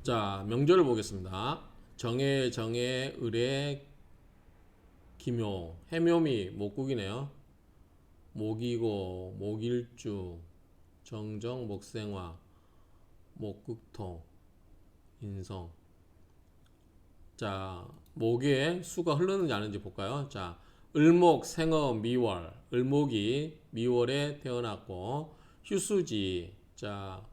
자, 명절을 보겠습니다. 정해, 을의, 기묘, 해묘미, 목국이네요. 목이고, 목일주, 정정, 목생화, 목극토, 인성. 자, 목에 수가 흐르는지 안 흐르는지 볼까요? 자, 을목, 생어, 미월. 을목이 미월에 태어났고, 휴수지. 자,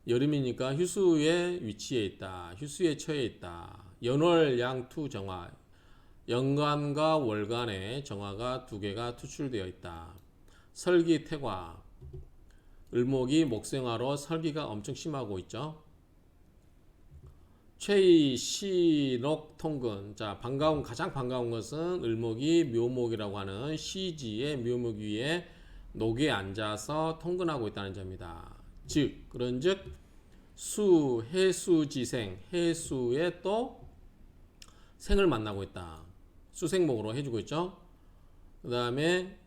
여름이니까 휴수에 위치해 있다. 휴수에 처해 있다. 연월 양투 정화. 연간과 월간의 정화가 두 개가 투출되어 있다. 설기 태과. 을목이 목생화로 설기가 엄청 심하고 있죠. 최의 시록 통근. 자, 가장 반가운 것은 을목이 묘목이라고 하는 시지의 묘목 위에 녹에 앉아서 통근하고 있다는 점이다. 즉, 그런즉 해수지생, 해수에 또 생을 만나고 있다. 수생목으로 해주고 있죠. 그 다음에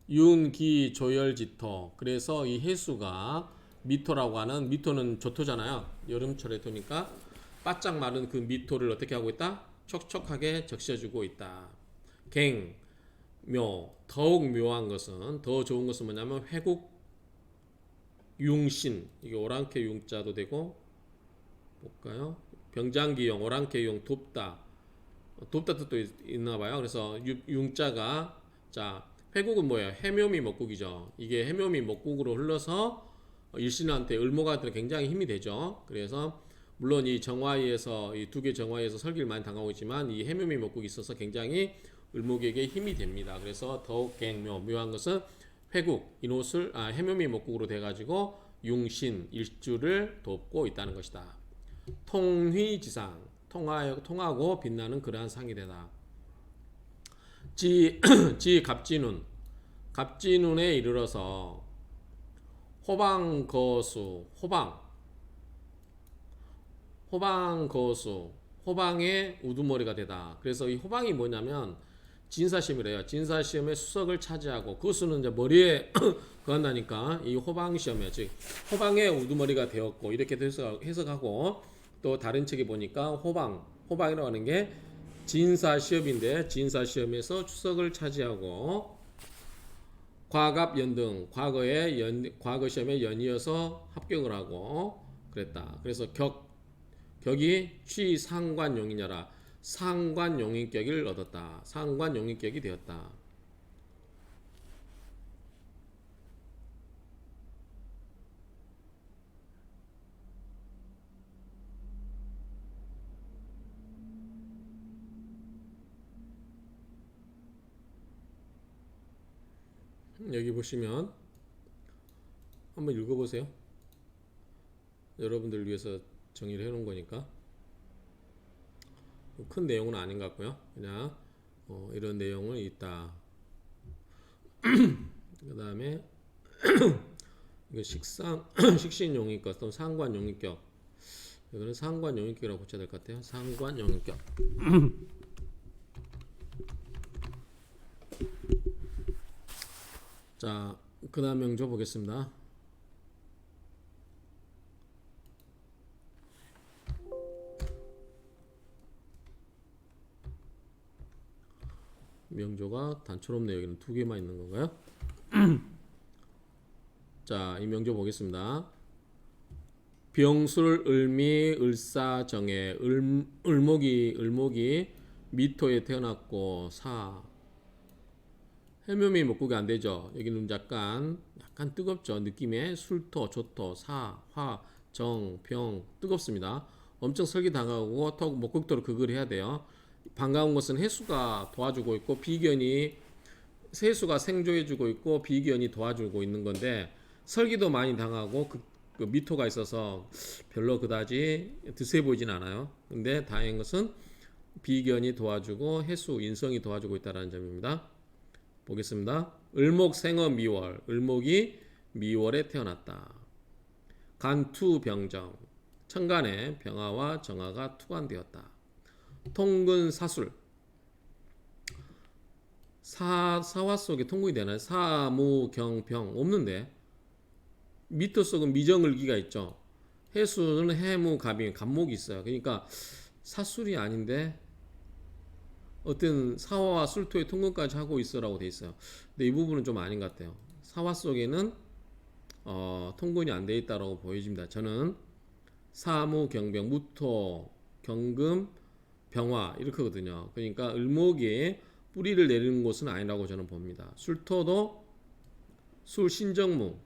윤기조열지토. 그래서 이 해수가 미토라고 하는, 미토는 조토잖아요. 여름철에 도니까 바짝 마른 그 미토를 어떻게 하고 있다? 촉촉하게 적셔주고 있다. 갱, 묘. 더욱 묘한 것은, 더 좋은 것은 뭐냐면 회국 융신. 이게 오랑캐 융자도 되고, 볼까요? 병장기용, 오랑캐용, 돕다. 돕다 뜻도 있나 봐요. 그래서 융자가, 자, 회국은 뭐예요? 해묘미 먹국이죠. 이게 해묘미 먹국으로 흘러서 일신한테, 을목한테 굉장히 힘이 되죠. 그래서 물론 이 정화에서, 이 두 개 정화에서 설기를 많이 당하고 있지만 이 해묘미 먹국이 있어서 굉장히 을목에게 힘이 됩니다. 그래서 더욱 묘한 것은 회국, 인옷을 해묘미 먹국으로 돼가지고 융신, 일주를 돕고 있다는 것이다. 통휘지상, 통하고 빛나는 그러한 상이 되다. 지 갑진운, 갑진운에 이르러서 호방거수, 호방거수, 호방의 우두머리가 되다. 그래서 이 호방이 뭐냐면 진사시험이래요. 진사시험의 수석을 차지하고, 그 수는 이제 머리에 그한다니까 이 호방시험에, 즉 호방의 우두머리가 되었고, 이렇게 해석하고, 또 다른 책에 보니까 호방이라고 하는 게 진사시험인데, 진사시험에서 추석을 차지하고 과갑연등, 과거 시험에 연이어서 합격을 하고 그랬다. 그래서 격이 취상관용이냐라, 상관용인격을 얻었다. 상관용인격이 되었다. 여기 보시면 한번 읽어보세요. 여러분들 위해서 정리를 해놓은 거니까 큰 내용은 아닌 것 같고요. 그냥 이런 내용은 있다. 그 다음에 이거 식신용인격 또는 상관용인격. 이거는 상관용인격이라고 붙여야 될 것 같아요. 상관용인격. 자, 그 다음 명조 보겠습니다. 명조가 단초롭네요. 여기는 두 개만 있는 건가요? 자, 이 명조 보겠습니다. 병술, 을미, 을사정해. 을목이 미토에 태어났고, 해묘미 목국이 안 되죠. 여기는 약간 뜨겁죠. 느낌에 술토, 조토, 화, 정, 병 뜨겁습니다. 엄청 설기당하고 목국토로 극을 해야 돼요. 반가운 것은 해수가 도와주고 있고, 세수가 생조해주고 있고, 비견이 도와주고 있는 건데, 설기도 많이 당하고 그 미토가 있어서 별로 그다지 드세 보이진 않아요. 근데 다행인 것은 비견이 도와주고 해수, 인성이 도와주고 있다는 점입니다. 보겠습니다. 을목 생어 미월. 을목이 미월에 태어났다. 간투 병정. 천간에 병화와 정화가 투관되었다. 통근 사술. 사화 속에 통근이 되나요? 사무경병 없는데, 미토 속은 미정을기가 있죠. 해수는 해무 갑이 갑목이 있어요. 그러니까 사술이 아닌데 어떤 사화와 술토의 통근까지 하고 있어라고 돼 있어요. 근데 이 부분은 좀 아닌 것 같아요. 사화 속에는 통근이 안 돼 있다라고 보여집니다. 저는 사무 경병 무토 경금 병화 이렇게 거든요. 그러니까 을목이 뿌리를 내리는 곳은 아니라고 저는 봅니다. 술토도 술 신정무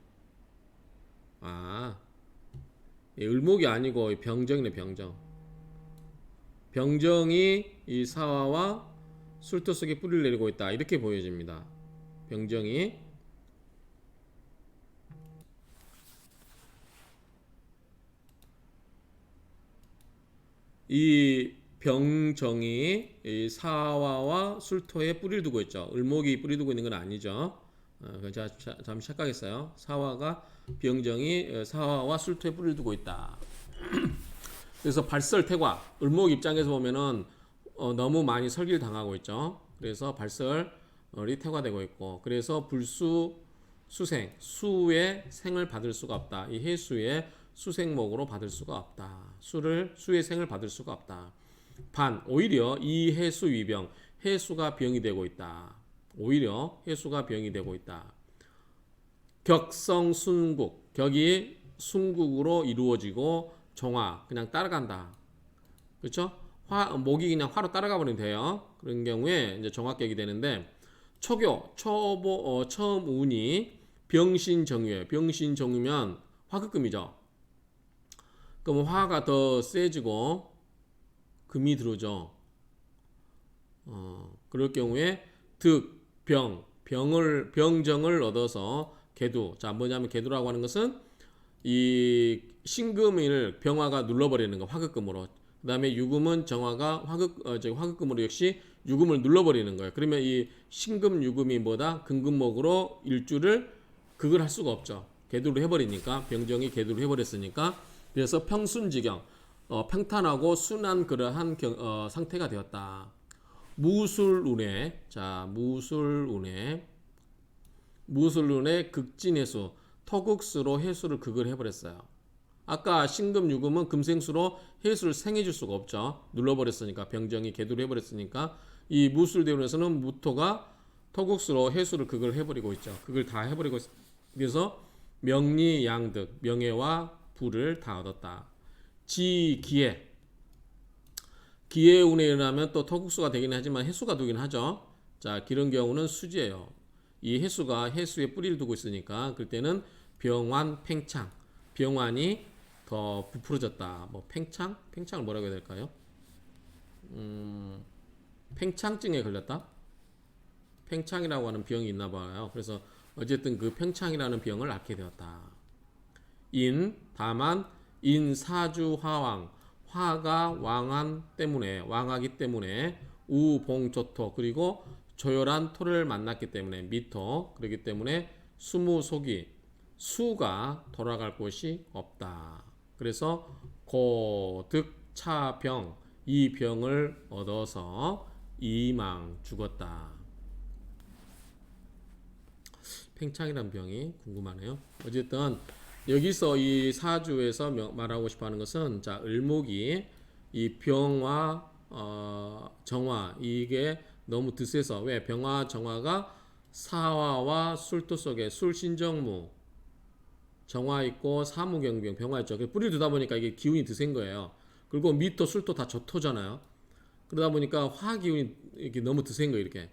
을목이 아니고 병정이네. 병정이 이 사화와 술토 속에 뿌리를 내리고 있다 이렇게 보여집니다. 병정이 이 병정이 이 사화와 술토에 뿌리를 두고 있죠. 을목이 뿌리 두고 있는 건 아니죠. 제가 잠시 착각했어요. 사화가 병정이 사화와 술토에 뿌리를 두고 있다. 그래서 발설태과 을목 입장에서 보면은 너무 많이 설기를 당하고 있죠. 그래서 발설이 태과되고 있고, 그래서 불수 수생 수의 생을 받을 수가 없다. 이 해수의 수생목으로 받을 수가 없다. 수의 생을 받을 수가 없다. 반 오히려 이 해수 위병 해수가 병이 되고 있다. 오히려 해수가 병이 되고 있다. 격성 순국 격이 순국으로 이루어지고 정화 그냥 따라간다. 그렇죠? 목이 그냥 화로 따라가 버리면 돼요. 그런 경우에 이제 정화격이 되는데 초교 처음 운이 병신정유예요. 병신정유면 화극금이죠. 그럼 화가 더 세지고 금이 들어오죠. 그럴 경우에 병정을 얻어서 개두. 자, 뭐냐면 개두라고 하는 것은 이 신금을 병화가 눌러버리는 거 화극금으로. 그 다음에 유금은 정화가 화극금으로 역시 유금을 눌러버리는 거예요. 그러면 이 신금 유금이 뭐다? 금금목으로 일주를 극을 할 수가 없죠. 개두를 해버리니까 병정이 개두를 해버렸으니까 그래서 평순지경 평탄하고 순한 그러한 상태가 되었다. 무술운에 무술운에 극진해수 토극수로 해수를 극을 해버렸어요. 아까 신금 유금은 금생수로 해수를 생해줄 수가 없죠. 눌러버렸으니까 병정이 개두를 해버렸으니까 이 무술대운에서는 무토가 토극수로 해수를 극을 해버리고 있죠. 극을 다 해버리고 있어. 그래서 명리양득 명예와 부를 다 얻었다. 기해운에 일어나면 또 토국수가 되긴 하지만 해수가 되긴 하죠. 자, 이런 경우는 수지예요. 이 해수가 해수에 뿌리를 두고 있으니까 그때는 병환 팽창 병환이 더 부풀어졌다. 뭐 팽창을 뭐라고 해야 될까요? 팽창증에 걸렸다. 팽창이라고 하는 병이 있나 봐요. 그래서 어쨌든 그 팽창이라는 병을 앓게 되었다. 다만 인사주화왕 화가 왕하기 때문에 우봉조토 그리고 조열한 토를 만났기 때문에 미토 그렇기 때문에 수무속이 수가 돌아갈 곳이 없다. 그래서 고득차병 이 병을 얻어서 이망 죽었다. 팽창이란 병이 궁금하네요. 어쨌든 여기서 이 사주에서 말하고 싶어하는 것은 자 을목이 이 병화 정화 이게 너무 드세서 왜 병화 정화가 사화와 술토 속에 술신정무 정화 있고 사무경병 병화 있죠. 뿌리 두다 보니까 이게 기운이 드센 거예요. 그리고 미토 술토 다 저토잖아요. 그러다 보니까 화 기운이 이렇게 너무 드센 거예요. 이렇게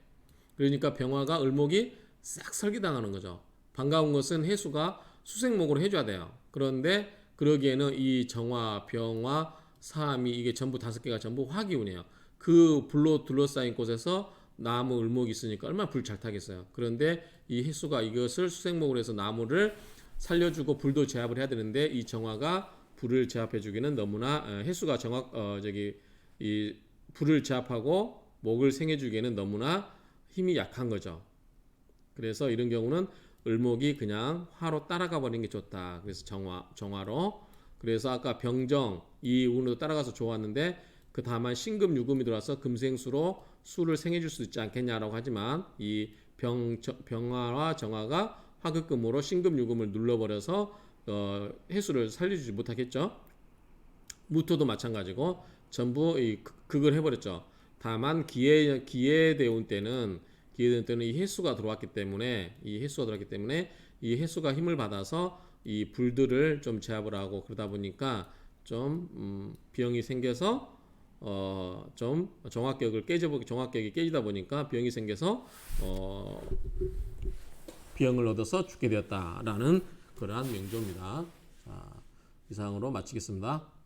그러니까 병화가 을목이 싹 설기당하는 거죠. 반가운 것은 해수가 수생목으로 해줘야 돼요. 그런데 그러기에는 이 정화, 병화, 사미 이게 전부 5개가 전부 화기운이에요. 그 불로 둘러싸인 곳에서 나무, 을목이 있으니까 얼마나 불 잘 타겠어요. 그런데 이 해수가 이것을 수생목으로 해서 나무를 살려주고 불도 제압을 해야 되는데 이 정화가 불을 제압해주기는 너무나 해수가 이 불을 제압하고 목을 생해주기에는 너무나 힘이 약한 거죠. 그래서 이런 경우는 을목이 그냥 화로 따라가 버리는 게 좋다. 그래서 정화로. 그래서 아까 병정 이 운으로 따라가서 좋았는데 그 다만 신금 유금이 들어와서 금생수로 수를 생해줄 수 있지 않겠냐라고 하지만 이 병화와 정화가 화극금으로 신금 유금을 눌러버려서 해수를 살려주지 못하겠죠. 무토도 마찬가지고 전부 극을 해버렸죠. 다만 기해대운 때는 이 해수가 들어왔기 때문에 이 해수가 힘을 받아서 이 불들을 좀 제압을 하고 그러다 보니까 좀 비용이 생겨서 좀 정화격이 깨지다 보니까 비용이 생겨서 비용을 얻어서 죽게 되었다라는 그러한 명조입니다. 자, 이상으로 마치겠습니다.